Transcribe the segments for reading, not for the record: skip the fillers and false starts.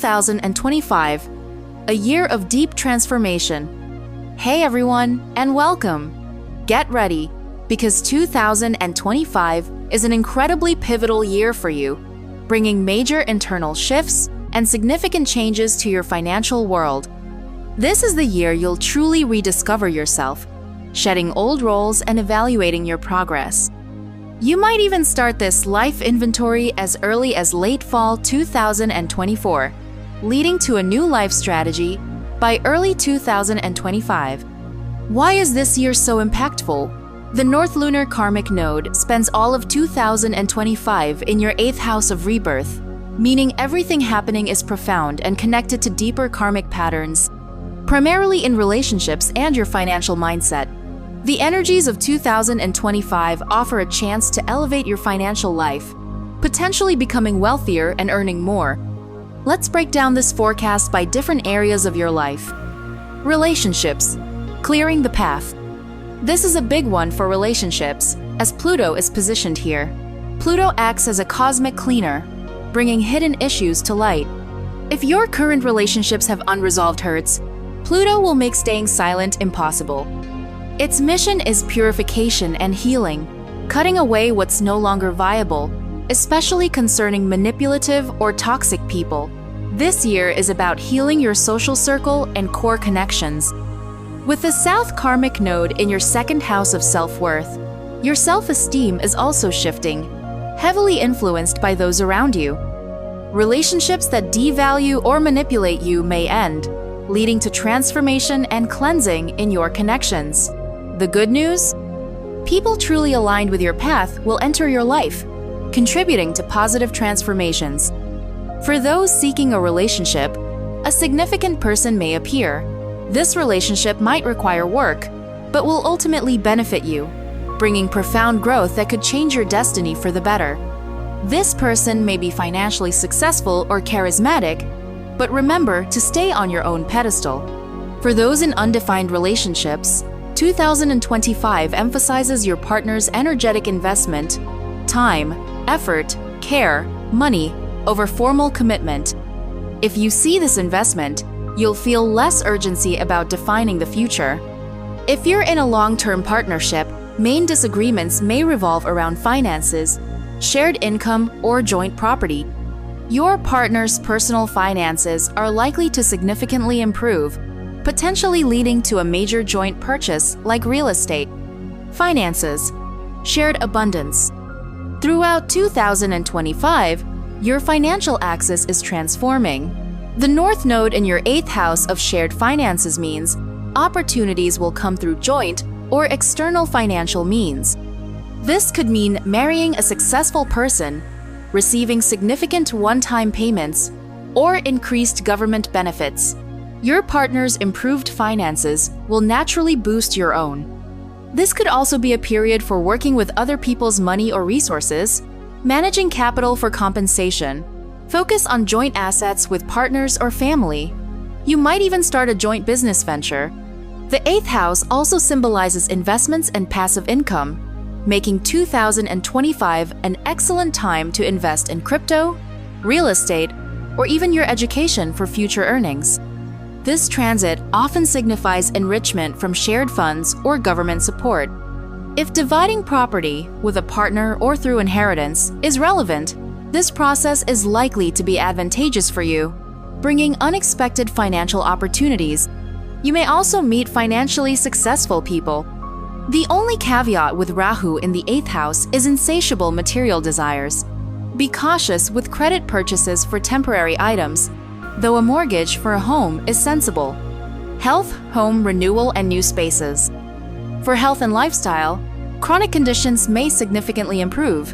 2025, a year of deep transformation. Hey everyone, and welcome! Get ready, because 2025 is an incredibly pivotal year for you, bringing major internal shifts and significant changes to your financial world. This is the year you'll truly rediscover yourself, shedding old roles and evaluating your progress. You might even start this life inventory as early as late fall 2024, leading to a new life strategy by early 2025. Why is this year so impactful? The North Lunar Karmic Node spends all of 2025 in your 8th house of rebirth, meaning everything happening is profound and connected to deeper karmic patterns, primarily in relationships and your financial mindset. The energies of 2025 offer a chance to elevate your financial life, potentially becoming wealthier and earning more. Let's break down this forecast by different areas of your life. Relationships. Clearing the path. This is a big one for relationships, as Pluto is positioned here. Pluto acts as a cosmic cleaner, bringing hidden issues to light. If your current relationships have unresolved hurts, Pluto will make staying silent impossible. Its mission is purification and healing, cutting away what's no longer viable, especially concerning manipulative or toxic people. This year is about healing your social circle and core connections. With the South Karmic Node in your 2nd house of self-worth, your self-esteem is also shifting, heavily influenced by those around you. Relationships that devalue or manipulate you may end, leading to transformation and cleansing in your connections. The good news? People truly aligned with your path will enter your life, contributing to positive transformations. For those seeking a relationship, a significant person may appear. This relationship might require work, but will ultimately benefit you, bringing profound growth that could change your destiny for the better. This person may be financially successful or charismatic, but remember to stay on your own pedestal. For those in undefined relationships, 2025 emphasizes your partner's energetic investment, time, effort, care, money, over formal commitment. If you see this investment, you'll feel less urgency about defining the future. If you're in a long-term partnership, main disagreements may revolve around finances, shared income, or joint property. Your partner's personal finances are likely to significantly improve, potentially leading to a major joint purchase like real estate. Finances. Shared abundance. Throughout 2025, your financial axis is transforming. The North Node in your 8th house of shared finances means opportunities will come through joint or external financial means. This could mean marrying a successful person, receiving significant one-time payments, or increased government benefits. Your partner's improved finances will naturally boost your own. This could also be a period for working with other people's money or resources, managing capital for compensation. Focus on joint assets with partners or family. You might even start a joint business venture. The 8th house also symbolizes investments and passive income, making 2025 an excellent time to invest in crypto, real estate, or even your education for future earnings. This transit often signifies enrichment from shared funds or government support. If dividing property with a partner or through inheritance is relevant, this process is likely to be advantageous for you, bringing unexpected financial opportunities. You may also meet financially successful people. The only caveat with Rahu in the 8th house is insatiable material desires. Be cautious with credit purchases for temporary items, though a mortgage for a home is sensible. Health, home renewal, and new spaces. For health and lifestyle, chronic conditions may significantly improve,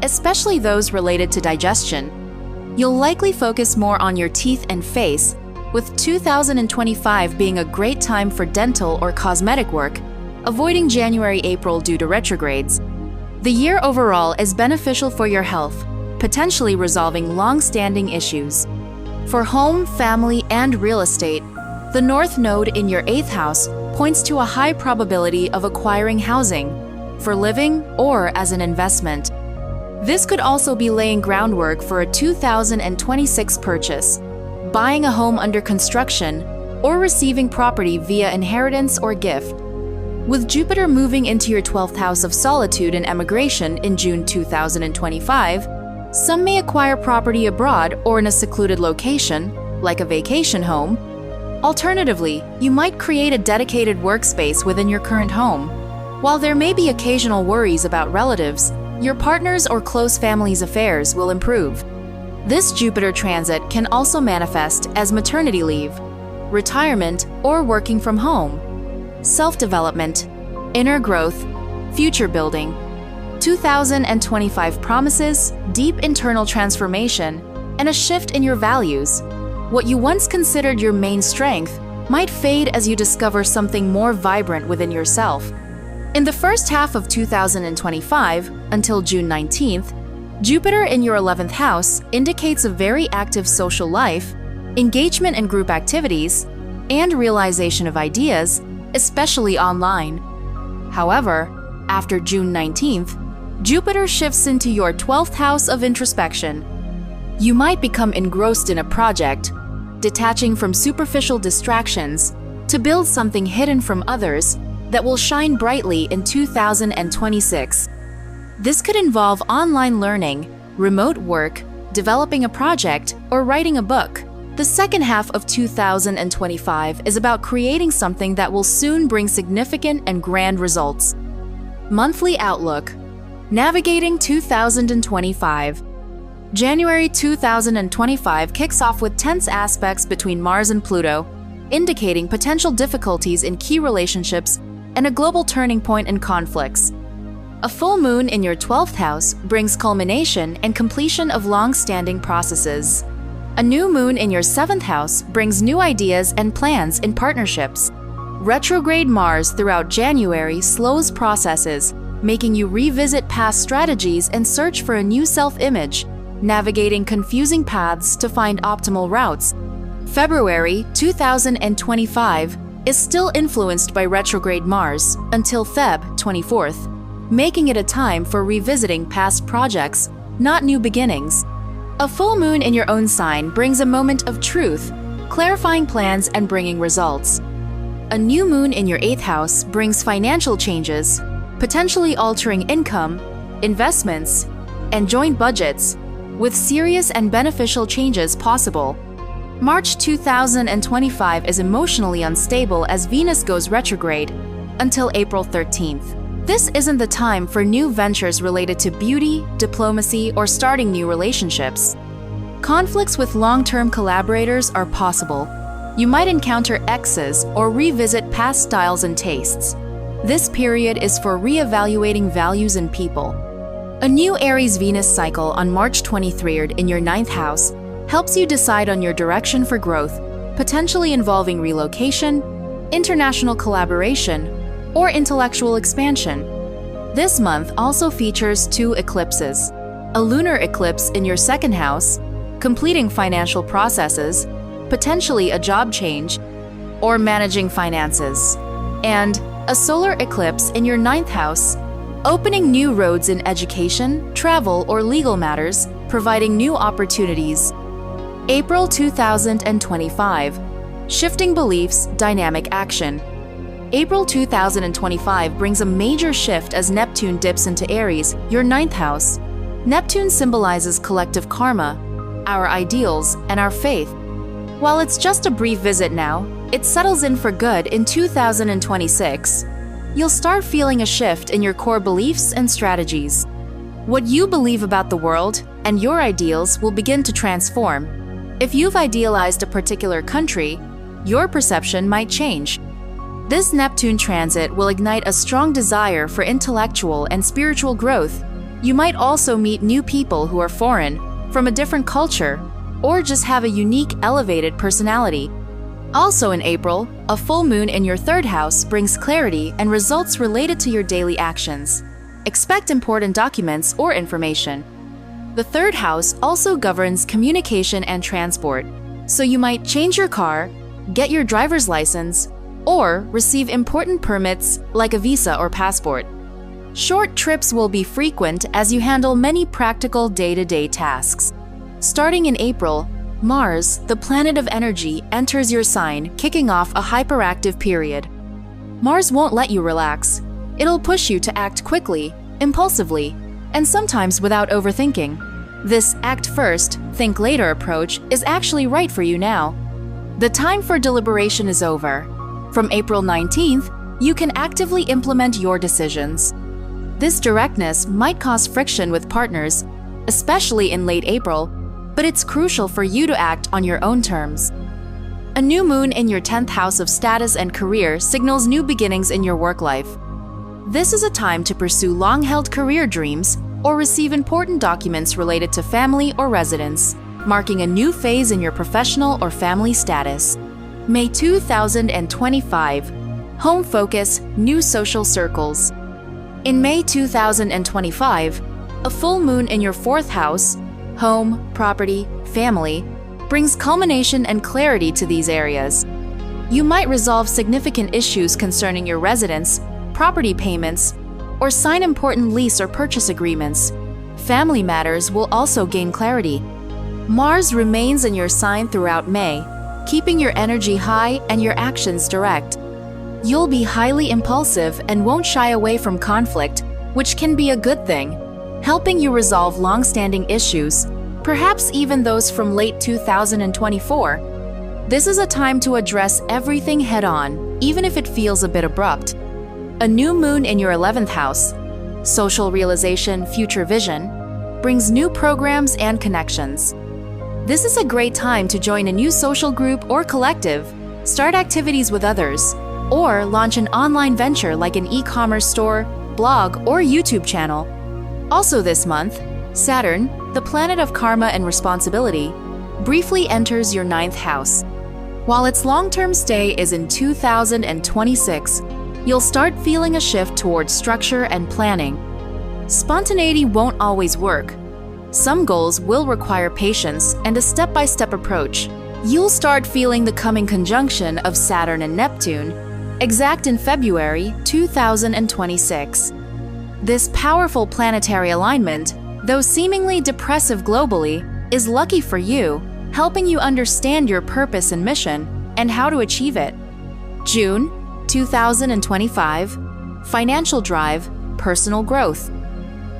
especially those related to digestion. You'll likely focus more on your teeth and face, with 2025 being a great time for dental or cosmetic work, avoiding January-April due to retrogrades. The year overall is beneficial for your health, potentially resolving long-standing issues. For home, family, and real estate, the North Node in your 8th house points to a high probability of acquiring housing, for living or as an investment. This could also be laying groundwork for a 2026 purchase. buying a home under construction, or receiving property via inheritance or gift. With Jupiter moving into your 12th house of solitude and emigration in June 2025, some may acquire property abroad or in a secluded location, like a vacation home. Alternatively, you might create a dedicated workspace within your current home. While there may be occasional worries about relatives, your partner's or close family's affairs will improve. This Jupiter transit can also manifest as maternity leave, retirement, or working from home, self-development, inner growth, future building. 2025 promises deep internal transformation and a shift in your values. What you once considered your main strength might fade as you discover something more vibrant within yourself. In the first half of 2025, until June 19th, Jupiter in your 11th house indicates a very active social life, engagement in group activities, and realization of ideas, especially online. However, after June 19th, Jupiter shifts into your 12th house of introspection. You might become engrossed in a project, detaching from superficial distractions to build something hidden from others that will shine brightly in 2026. This could involve online learning, remote work, developing a project, or writing a book. The second half of 2025 is about creating something that will soon bring significant and grand results. Monthly Outlook. Navigating 2025. January 2025 kicks off with tense aspects between Mars and Pluto, indicating potential difficulties in key relationships and a global turning point in conflicts. A full moon in your 12th house brings culmination and completion of long-standing processes. A new moon in your 7th house brings new ideas and plans in partnerships. Retrograde Mars throughout January slows processes, making you revisit past strategies and search for a new self-image, navigating confusing paths to find optimal routes. February 2025 is still influenced by retrograde Mars until Feb 24th, making it a time for revisiting past projects, not new beginnings. A full moon in your own sign brings a moment of truth, clarifying plans and bringing results. A new moon in your 8th house brings financial changes, potentially altering income, investments, and joint budgets, with serious and beneficial changes possible. March 2025 is emotionally unstable as Venus goes retrograde until April 13th. This isn't the time for new ventures related to beauty, diplomacy, or starting new relationships. Conflicts with long-term collaborators are possible. You might encounter exes or revisit past styles and tastes. This period is for re-evaluating values in people. A new Aries-Venus cycle on March 23rd in your 9th house helps you decide on your direction for growth, potentially involving relocation, international collaboration, or intellectual expansion. This month also features 2 eclipses: a lunar eclipse in your 2nd house, completing financial processes, potentially a job change, or managing finances, and a solar eclipse in your 9th house, opening new roads in education, travel, or legal matters, providing new opportunities. April 2025. Shifting beliefs, dynamic action. April 2025 brings a major shift as Neptune dips into Aries, your 9th house. Neptune symbolizes collective karma, our ideals, and our faith. While it's just a brief visit now, it settles in for good in 2026. You'll start feeling a shift in your core beliefs and strategies. What you believe about the world and your ideals will begin to transform. If you've idealized a particular country, your perception might change. This Neptune transit will ignite a strong desire for intellectual and spiritual growth. You might also meet new people who are foreign, from a different culture, or just have a unique, elevated personality. Also in April, a full moon in your 3rd house brings clarity and results related to your daily actions. Expect important documents or information. The 3rd house also governs communication and transport, so you might change your car, get your driver's license, or receive important permits like a visa or passport. Short trips will be frequent as you handle many practical day-to-day tasks. Starting in April, Mars, the planet of energy, enters your sign, kicking off a hyperactive period. Mars won't let you relax. It'll push you to act quickly, impulsively, and sometimes without overthinking. This act first, think later approach is actually right for you now. The time for deliberation is over. From April 19th, you can actively implement your decisions. This directness might cause friction with partners, especially in late April, but it's crucial for you to act on your own terms. A new moon in your 10th house of status and career signals new beginnings in your work life. This is a time to pursue long-held career dreams or receive important documents related to family or residence, marking a new phase in your professional or family status. May 2025. Home focus, new social circles. In May 2025, a full moon in your 4th house, home, property, family, brings culmination and clarity to these areas. You might resolve significant issues concerning your residence, property payments, or sign important lease or purchase agreements. Family matters will also gain clarity. Mars remains in your sign throughout May, keeping your energy high and your actions direct. You'll be highly impulsive and won't shy away from conflict, which can be a good thing, helping you resolve long-standing issues, perhaps even those from late 2024. This is a time to address everything head-on, even if it feels a bit abrupt. A new moon in your 11th house, social realization, future vision, brings new programs and connections. This is a great time to join a new social group or collective, start activities with others, or launch an online venture like an e-commerce store, blog, or YouTube channel. Also this month, Saturn, the planet of karma and responsibility, briefly enters your 9th house. While its long-term stay is in 2026, you'll start feeling a shift towards structure and planning. Spontaneity won't always work. Some goals will require patience and a step-by-step approach. You'll start feeling the coming conjunction of Saturn and Neptune, exact in February 2026. This powerful planetary alignment, though seemingly depressive globally, is lucky for you, helping you understand your purpose and mission and how to achieve it. June 2025, financial drive, personal growth.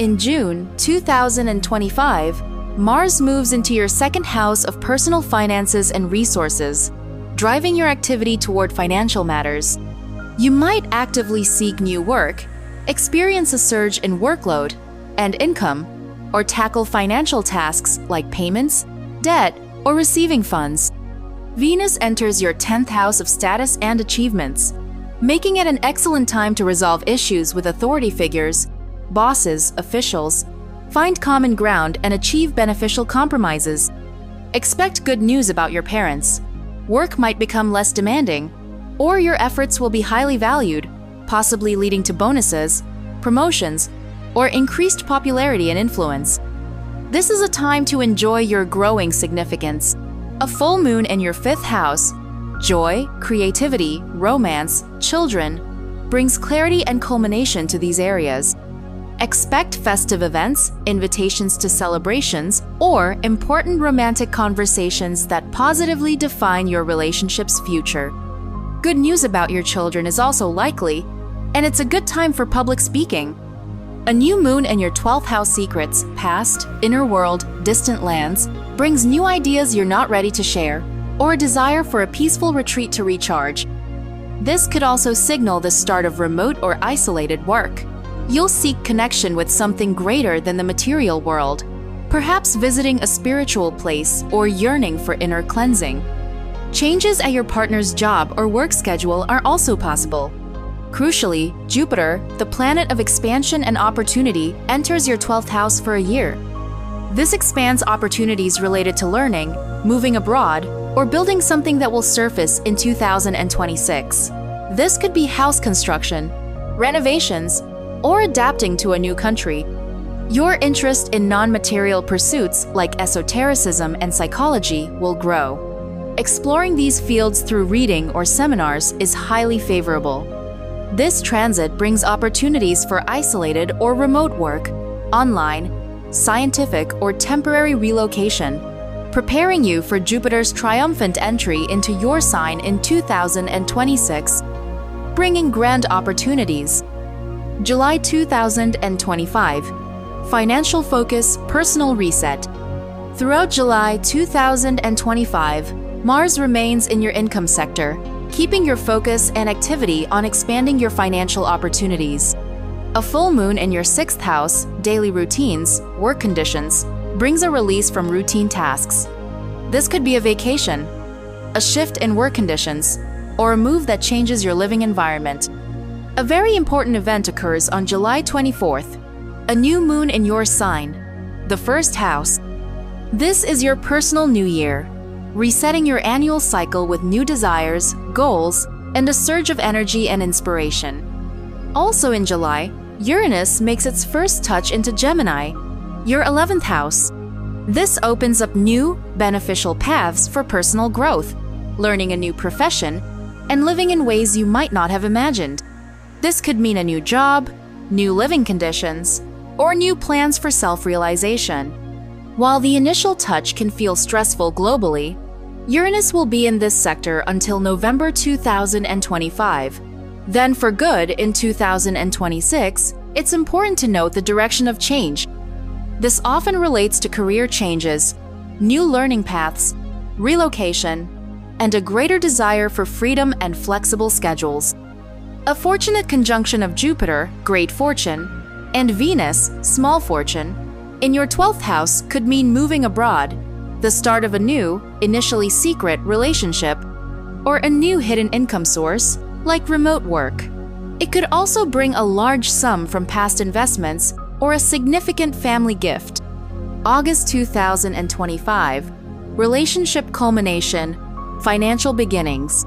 In June 2025, Mars moves into your 2nd house of personal finances and resources, driving your activity toward financial matters. You might actively seek new work, experience a surge in workload and income, or tackle financial tasks like payments, debt, or receiving funds. Venus enters your 10th house of status and achievements, making it an excellent time to resolve issues with authority figures, bosses, officials, find common ground, and achieve beneficial compromises. Expect good news about your parents. Work might become less demanding, or your efforts will be highly valued, possibly leading to bonuses, promotions, or increased popularity and influence. This is a time to enjoy your growing significance. A full moon in your 5th house, joy, creativity, romance, children, brings clarity and culmination to these areas. Expect festive events, invitations to celebrations, or important romantic conversations that positively define your relationship's future. Good news about your children is also likely, and it's a good time for public speaking. A new moon in your 12th house secrets, past, inner world, distant lands, brings new ideas you're not ready to share, or a desire for a peaceful retreat to recharge. This could also signal the start of remote or isolated work. You'll seek connection with something greater than the material world, perhaps visiting a spiritual place or yearning for inner cleansing. Changes at your partner's job or work schedule are also possible. Crucially, Jupiter, the planet of expansion and opportunity, enters your 12th house for a year. This expands opportunities related to learning, moving abroad, or building something that will surface in 2026. This could be house construction, renovations, or adapting to a new country. Your interest in non-material pursuits like esotericism and psychology will grow. Exploring these fields through reading or seminars is highly favorable. This transit brings opportunities for isolated or remote work, online, scientific, or temporary relocation. preparing you for Jupiter's triumphant entry into your sign in 2026, bringing grand opportunities. July 2025. Financial focus, personal reset. Throughout July 2025, Mars remains in your income sector, keeping your focus and activity on expanding your financial opportunities. A full moon in your 6th house, daily routines, work conditions, brings a release from routine tasks. This could be a vacation, a shift in work conditions, or a move that changes your living environment. A very important event occurs on July 24th, a new moon in your sign, the 1st house. This is your personal new year, resetting your annual cycle with new desires, goals, and a surge of energy and inspiration. Also in July, Uranus makes its first touch into Gemini, your 11th house. This opens up new, beneficial paths for personal growth, learning a new profession, and living in ways you might not have imagined. This could mean a new job, new living conditions, or new plans for self-realization. While the initial touch can feel stressful globally, Uranus will be in this sector until November 2025. Then for good in 2026, it's important to note the direction of change. This often relates to career changes, new learning paths, relocation, and a greater desire for freedom and flexible schedules. A fortunate conjunction of Jupiter, great fortune, and Venus, small fortune, in your 12th house could mean moving abroad, the start of a new, initially secret relationship, or a new hidden income source, like remote work. It could also bring a large sum from past investments or a significant family gift. August 2025, relationship culmination, financial beginnings.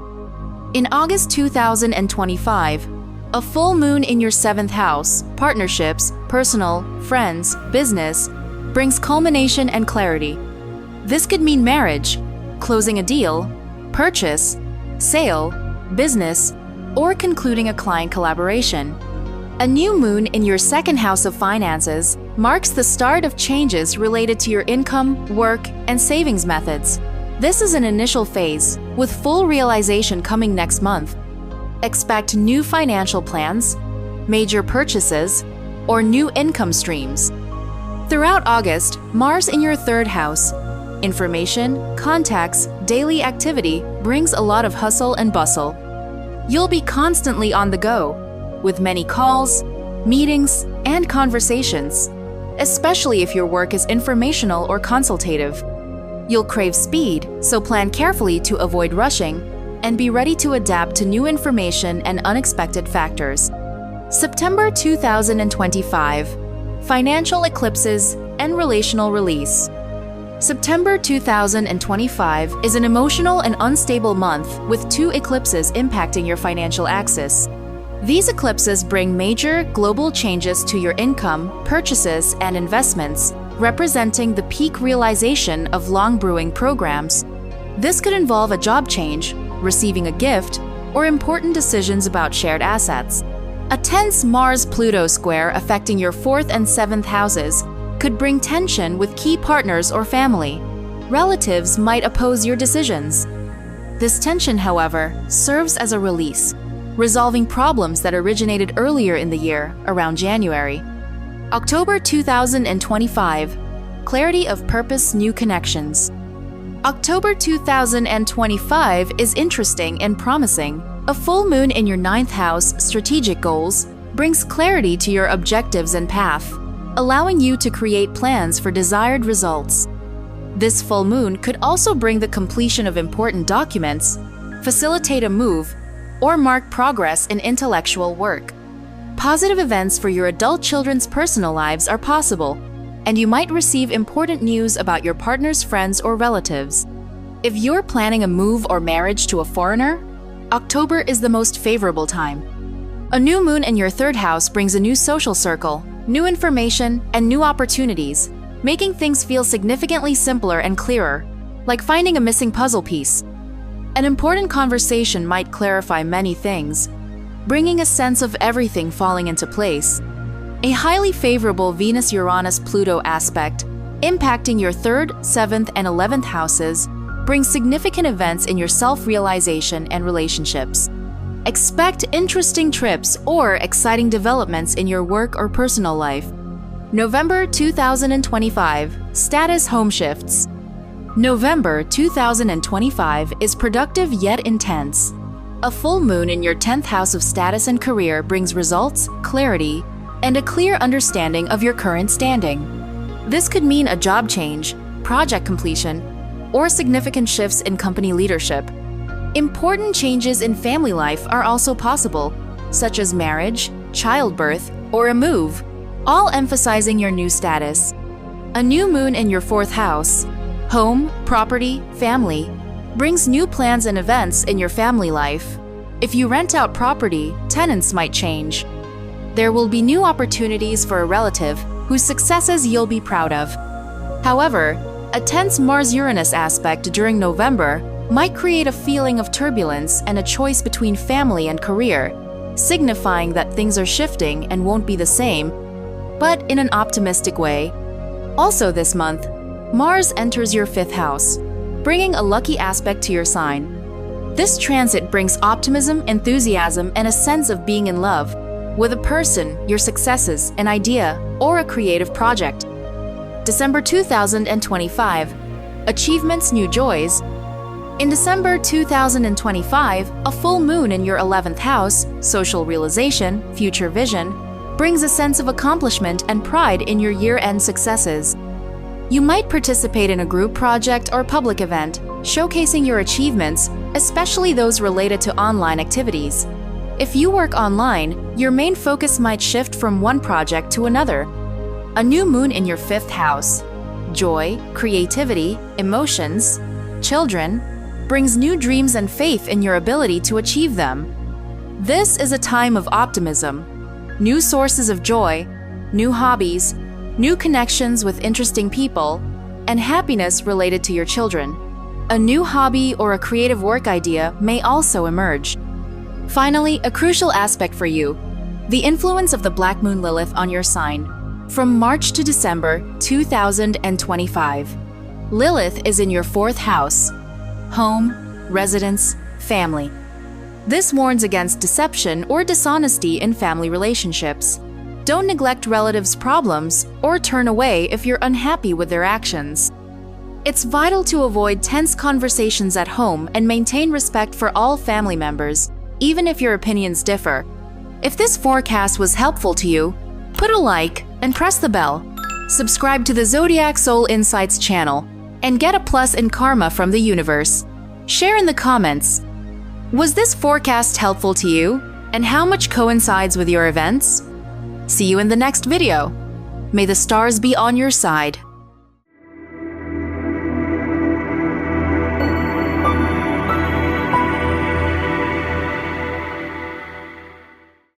In August 2025, a full moon in your 7th house, partnerships, personal, friends, business, brings culmination and clarity. This could mean marriage, closing a deal, purchase, sale, business, or concluding a client collaboration. A new moon in your 2nd house of finances marks the start of changes related to your income, work, and savings methods. This is an initial phase, with full realization coming next month. Expect new financial plans, major purchases, or new income streams. Throughout August, Mars in your 3rd house, information, contacts, daily activity brings a lot of hustle and bustle. You'll be constantly on the go, with many calls, meetings, and conversations, especially if your work is informational or consultative. You'll crave speed, so plan carefully to avoid rushing and be ready to adapt to new information and unexpected factors. September 2025, financial eclipses and relational release. September 2025 is an emotional and unstable month with 2 eclipses impacting your financial axis. These eclipses bring major global changes to your income, purchases, and investments, representing the peak realization of long-brewing programs. This could involve a job change, receiving a gift, or important decisions about shared assets. A tense Mars-Pluto square affecting your 4th and 7th houses could bring tension with key partners or family. Relatives might oppose your decisions. This tension, however, serves as a release, resolving problems that originated earlier in the year, around January. October 2025, clarity of purpose, new connections. October 2025 is interesting and promising. A full moon in your 9th house, strategic goals, brings clarity to your objectives and path, allowing you to create plans for desired results. This full moon could also bring the completion of important documents, facilitate a move, or mark progress in intellectual work. Positive events for your adult children's personal lives are possible, and you might receive important news about your partner's friends or relatives. If you're planning a move or marriage to a foreigner, October is the most favorable time. A new moon in your 3rd house brings a new social circle, new information, and new opportunities, making things feel significantly simpler and clearer, like finding a missing puzzle piece. An important conversation might clarify many things, bringing a sense of everything falling into place. A highly favorable Venus-Uranus-Pluto aspect impacting your 3rd, 7th, and 11th houses, brings significant events in your self-realization and relationships. Expect interesting trips or exciting developments in your work or personal life. November 2025, status home shifts. November 2025 is productive yet intense. A full moon in your 10th house of status and career brings results, clarity, and a clear understanding of your current standing. This could mean a job change, project completion, or significant shifts in company leadership. Important changes in family life are also possible, such as marriage, childbirth, or a move, all emphasizing your new status. A new moon in your 4th house, home, property, family, brings new plans and events in your family life. If you rent out property, tenants might change. There will be new opportunities for a relative whose successes you'll be proud of. However, a tense Mars-Uranus aspect during November might create a feeling of turbulence and a choice between family and career, signifying that things are shifting and won't be the same, but in an optimistic way. Also this month, Mars enters your 5th house, bringing a lucky aspect to your sign. This transit brings optimism, enthusiasm, and a sense of being in love with a person, your successes, an idea, or a creative project. December 2025, achievements, new joys. In December 2025, a full moon in your 11th house, social realization, future vision, brings a sense of accomplishment and pride in your year-end successes. You might participate in a group project or public event, showcasing your achievements, especially those related to online activities. If you work online, your main focus might shift from one project to another. A new moon in your 5th house, joy, creativity, emotions, children, brings new dreams and faith in your ability to achieve them. This is a time of optimism, new sources of joy, new hobbies, new connections with interesting people, and happiness related to your children. A new hobby or a creative work idea may also emerge. Finally, a crucial aspect for you, the influence of the Black Moon Lilith on your sign. From March to December 2025, Lilith is in your 4th house, home, residence, family. This warns against deception or dishonesty in family relationships. Don't neglect relatives' problems or turn away if you're unhappy with their actions. It's vital to avoid tense conversations at home and maintain respect for all family members, even if your opinions differ. If this forecast was helpful to you, put a like and press the bell. Subscribe to the Zodiac Soul Insights channel and get a plus in karma from the universe. Share in the comments. Was this forecast helpful to you? And how much coincides with your events? See you in the next video. May the stars be on your side.